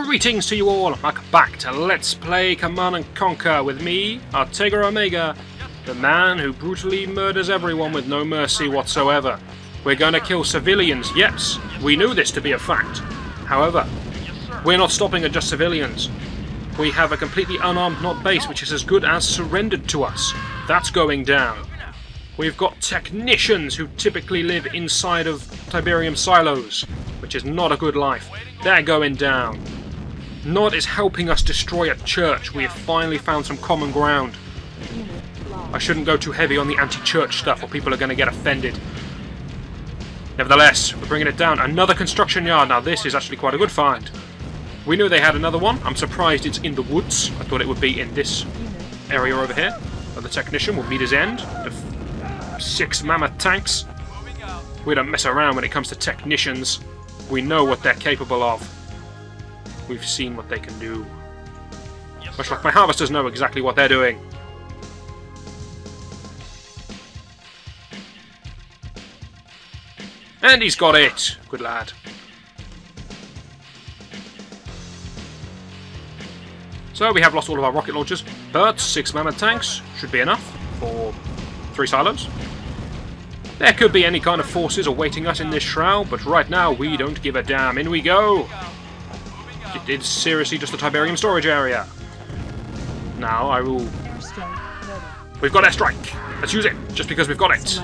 Greetings to you all, welcome back to Let's Play Command and Conquer with me, Artega Omega, the man who brutally murders everyone with no mercy whatsoever. We're going to kill civilians, yes, we knew this to be a fact. However, we're not stopping at just civilians. We have a completely unarmed Nod base which is as good as surrendered to us. That's going down. We've got technicians who typically live inside of Tiberium silos, which is not a good life. They're going down. Nod is helping us destroy a church. We have finally found some common ground. I shouldn't go too heavy on the anti-church stuff or people are going to get offended. Nevertheless, we're bringing it down. Another construction yard. Now this is actually quite a good find. We knew they had another one. I'm surprised it's in the woods. I thought it would be in this area over here. But the technician will meet his end. The 6 mammoth tanks. We don't mess around when it comes to technicians. We know what they're capable of. We've seen what they can do. Much like my harvesters know exactly what they're doing. And he's got it! Good lad. So we have lost all of our rocket launchers, but 6 mammoth tanks should be enough for 3 silos. There could be any kind of forces awaiting us in this shroud, but right now we don't give a damn. In we go! It is seriously just a Tiberium storage area. Now I will... We've got airstrike! Let's use it, just because we've got it!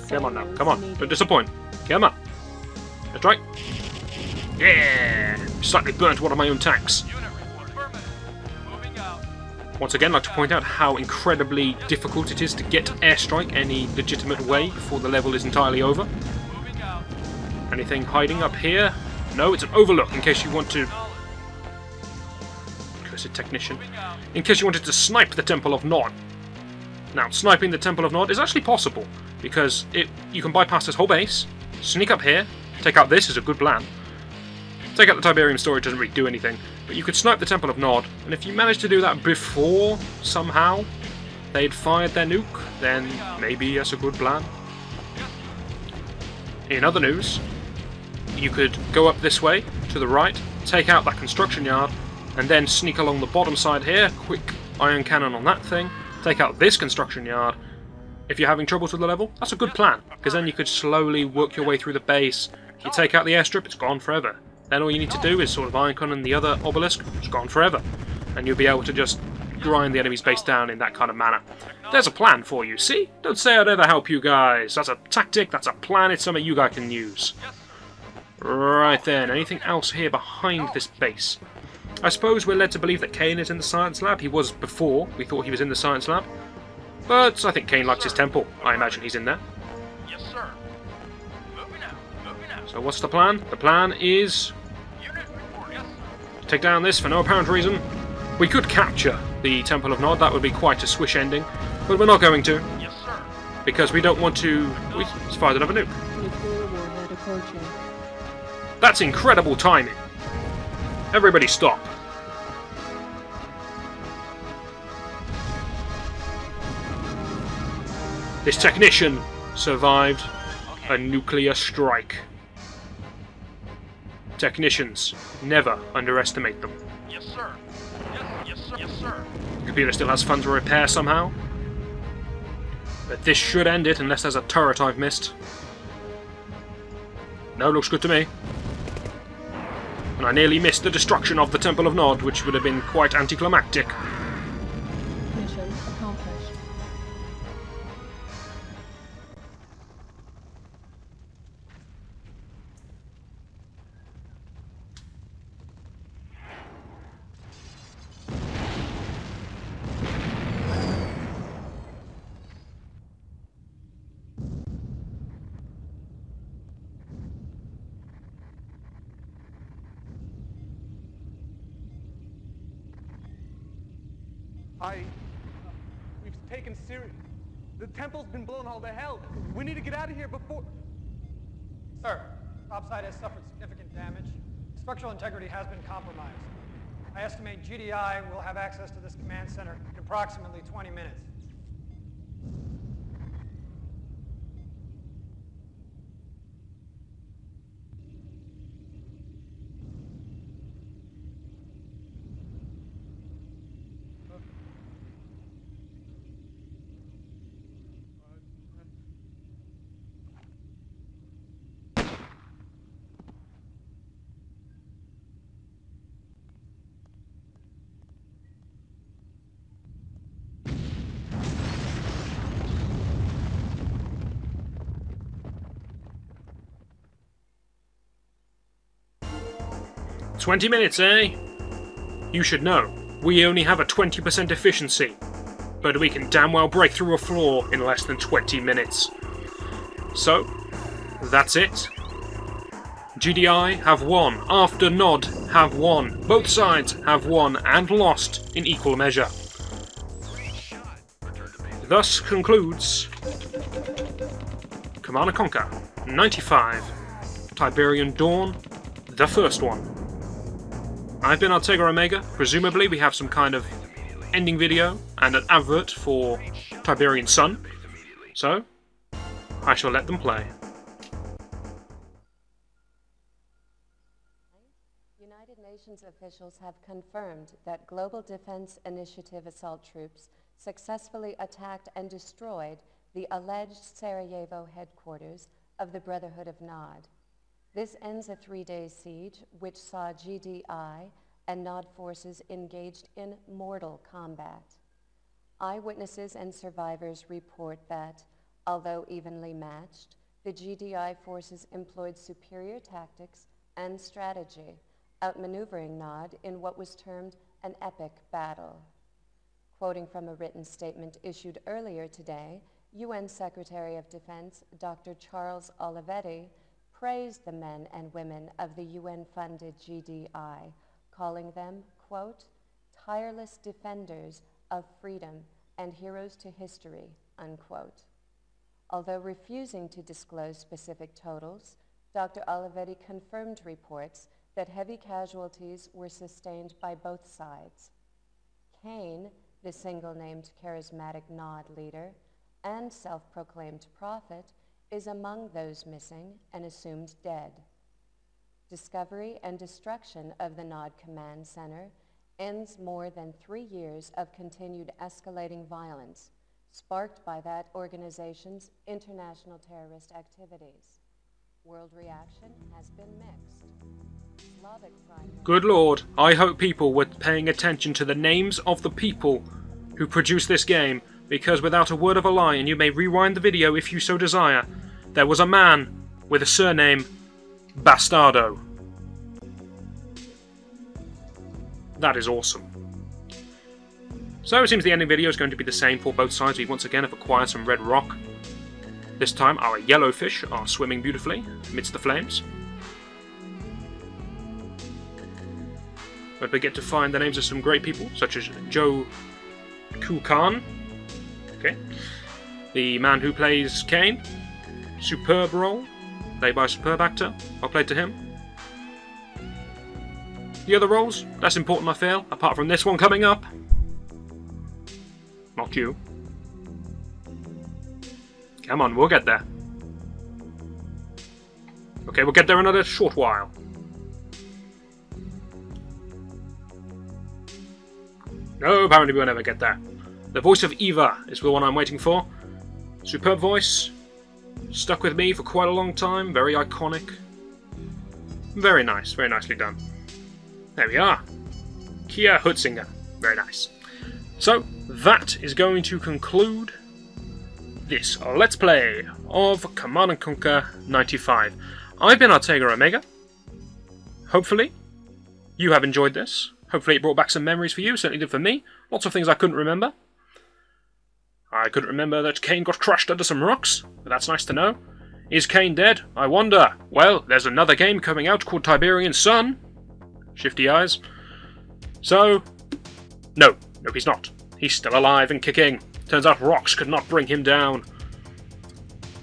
Come on now, come on, don't disappoint. Come on. Airstrike! Yeah! Slightly burnt one of my own tanks. Once again, I'd like to point out how incredibly difficult it is to get airstrike any legitimate way before the level is entirely over. Anything hiding up here? No, it's an overlook in case you want to... Cursed technician. In case you wanted to snipe the Temple of Nod. Now, sniping the Temple of Nod is actually possible, because you can bypass this whole base, sneak up here, take out this is a good plan. Take out the Tiberium storage doesn't really do anything, but you could snipe the Temple of Nod, and if you managed to do that before, somehow, they'd fired their nuke, then maybe that's a good plan. In other news, you could go up this way, to the right, take out that construction yard, and then sneak along the bottom side here, quick iron cannon on that thing, take out this construction yard. If you're having troubles with the level, that's a good plan, because then you could slowly work your way through the base. You take out the airstrip, it's gone forever. Then all you need to do is sort of iron cannon the other obelisk, it's gone forever. And you'll be able to just grind the enemy's base down in that kind of manner. There's a plan for you, see? Don't say I'd ever help you guys. That's a tactic, that's a plan, it's something you guys can use. Right then, anything else here behind this base? I suppose we're led to believe that Kane is in the science lab. He was before, we thought he was in the science lab. But I think Kane likes his temple. I imagine he's in there. Yes, sir. So what's the plan? The plan is... take down this for no apparent reason. We could capture the Temple of Nod, that would be quite a swish ending. But we're not going to. Yes, sir. Because we don't want to... We just fired another nuke. That's incredible timing. Everybody stop. This technician survived a nuclear strike. Technicians, never underestimate them. Yes, sir. Yes, sir. Yes, sir. The computer still has funds to repair somehow. But this should end it unless there's a turret I've missed. No, looks good to me. And I nearly missed the destruction of the Temple of Nod, which would have been quite anticlimactic. Mission accomplished. We've taken serious. The temple's been blown all to hell. We need to get out of here before... Sir, topside has suffered significant damage. Structural integrity has been compromised. I estimate GDI will have access to this command center in approximately 20 minutes. 20 minutes, eh? You should know, we only have a 20% efficiency, but we can damn well break through a floor in less than 20 minutes. So, that's it. GDI have won, after Nod have won, both sides have won and lost in equal measure. Thus concludes Command & Conquer 95, Tiberian Dawn, the first one. I've been Artega Omega. Presumably we have some kind of ending video and an advert for Tiberian Sun, so I shall let them play. United Nations officials have confirmed that Global Defense Initiative assault troops successfully attacked and destroyed the alleged Sarajevo headquarters of the Brotherhood of Nod. This ends a 3-day siege which saw GDI and Nod forces engaged in mortal combat. Eyewitnesses and survivors report that, although evenly matched, the GDI forces employed superior tactics and strategy, outmaneuvering Nod in what was termed an epic battle. Quoting from a written statement issued earlier today, UN Secretary of Defense Dr. Charles Olivetti praised the men and women of the UN-funded GDI, calling them, quote, tireless defenders of freedom and heroes to history, unquote. Although refusing to disclose specific totals, Dr. Olivetti confirmed reports that heavy casualties were sustained by both sides. Kane, the single-named charismatic Nod leader and self-proclaimed prophet, is among those missing and assumed dead. Discovery and destruction of the Nod Command Center ends more than 3 years of continued escalating violence, sparked by that organization's international terrorist activities. World reaction has been mixed. Slavic Prime Good Lord, I hope people were paying attention to the names of the people who produced this game, because without a word of a lie, and you may rewind the video if you so desire, there was a man with a surname Bastardo. That is awesome. So it seems the ending video is going to be the same for both sides. We once again have acquired some red rock. This time our yellow fish are swimming beautifully amidst the flames. But we get to find the names of some great people, such as Joe Kukan, okay, the man who plays Kane, superb role, played by a superb actor, I'll play to him. The other roles, less important I feel, apart from this one coming up. Not you. Come on, we'll get there. Okay, we'll get there in another short while. No, apparently we'll never get there. The voice of Eva is the one I'm waiting for. Superb voice. Stuck with me for quite a long time. Very iconic. Very nice. Very nicely done. There we are. Kia Hutzinger. Very nice. So, that is going to conclude this Let's Play of Command & Conquer 95. I've been Artega Omega. Hopefully, you have enjoyed this. Hopefully it brought back some memories for you, certainly did for me. Lots of things I couldn't remember. I couldn't remember that Kane got crushed under some rocks, but that's nice to know. Is Kane dead? I wonder. Well, there's another game coming out called Tiberian Sun. Shifty eyes. So, no, he's not. He's still alive and kicking. Turns out rocks could not bring him down.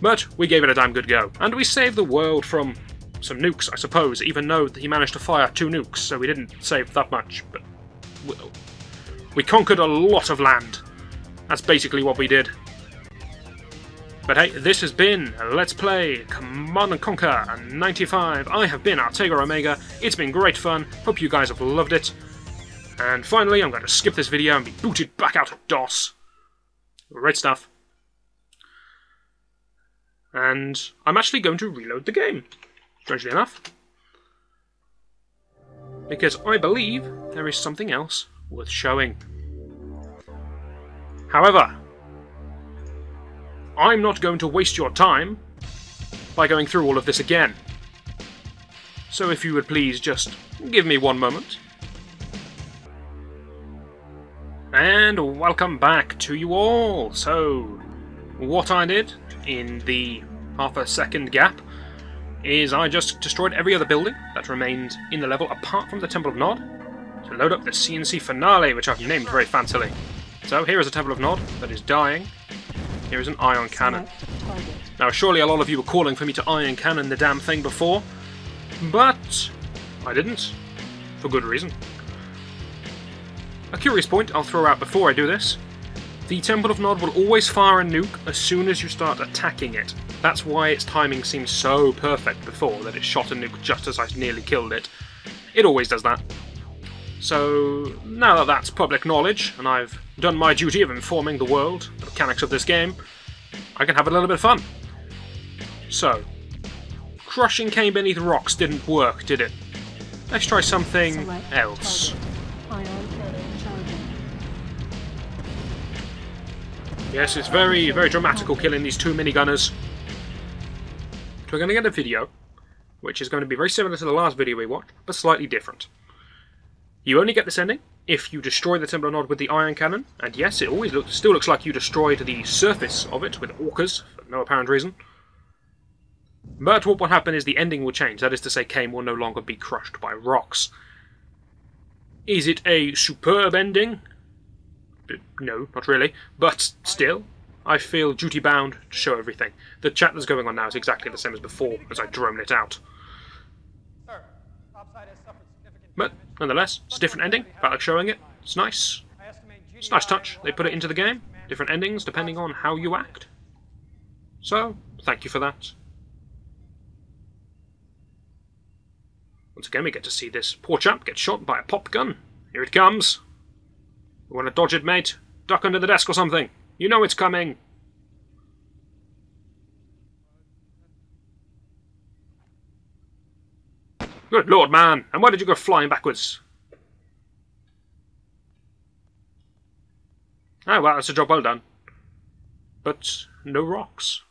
But we gave it a damn good go, and we saved the world from some nukes, I suppose, even though he managed to fire 2 nukes, so we didn't save that much, but we conquered a lot of land. That's basically what we did. But hey, this has been Let's Play Command & Conquer 95. I have been Artega Omega. It's been great fun. Hope you guys have loved it. And finally, I'm going to skip this video and be booted back out of DOS. Great stuff. And I'm actually going to reload the game, strangely enough, because I believe there is something else worth showing. However, I'm not going to waste your time by going through all of this again. So if you would please just give me one moment. And welcome back to you all. So, what I did in the half a second gap is I just destroyed every other building that remained in the level apart from the Temple of Nod to load up the CNC finale, which I've named very fancily. So here is a Temple of Nod that is dying. Here is an ion cannon. Now surely a lot of you were calling for me to ion cannon the damn thing before, but I didn't, for good reason. A curious point I'll throw out before I do this. The Temple of Nod will always fire a nuke as soon as you start attacking it. That's why its timing seemed so perfect before, that it shot a nuke just as I nearly killed it. It always does that. So, now that that's public knowledge, and I've done my duty of informing the world the mechanics of this game, I can have a little bit of fun. So, crushing cane beneath rocks didn't work, did it? Let's try something else. Ion cannon charging. Yes, it's very, very dramatical killing these two minigunners. So we're going to get a video, which is going to be very similar to the last video we watched, but slightly different. You only get this ending if you destroy the Temple of Nod with the ion cannon, and yes, it always still looks like you destroyed the surface of it with orcas, for no apparent reason. But what will happen is the ending will change, that is to say Kane will no longer be crushed by rocks. Is it a superb ending? No, not really, but still, I feel duty-bound to show everything. The chat that's going on now is exactly the same as before, as I drone it out. Sir, topside has suffered significant But, damage. nonetheless, it's a different ending, I like showing it, it's nice. I estimate It's a nice GDI touch, will they put it have into the game, access to different endings depending on how you act. So, thank you for that. Once again we get to see this poor chap get shot by a pop gun. Here it comes. You want to dodge it, mate? Duck under the desk or something. You know it's coming. Good lord, man. And why did you go flying backwards? Oh, well, that's a job well done. But no rocks.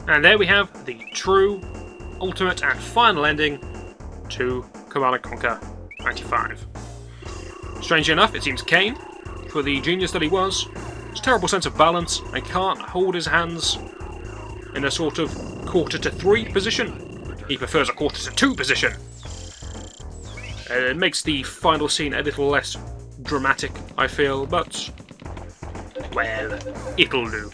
And there we have the true, ultimate and final ending to Command & Conquer 95. Strangely enough, it seems Kane, for the genius that he was, has a terrible sense of balance and can't hold his hands in a sort of quarter to 3 position. He prefers a quarter to 2 position. It makes the final scene a little less dramatic, I feel, but, well, it'll do.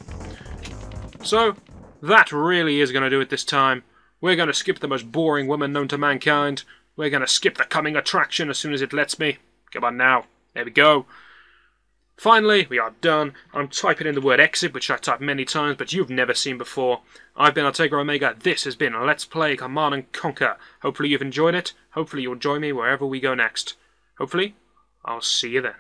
So, that really is going to do it this time. We're going to skip the most boring woman known to mankind. We're going to skip the coming attraction as soon as it lets me. Come on now. There we go. Finally, we are done. I'm typing in the word exit, which I typed many times, but you've never seen before. I've been Artega Omega. This has been Let's Play Command & Conquer. Hopefully you've enjoyed it. Hopefully you'll join me wherever we go next. Hopefully, I'll see you then.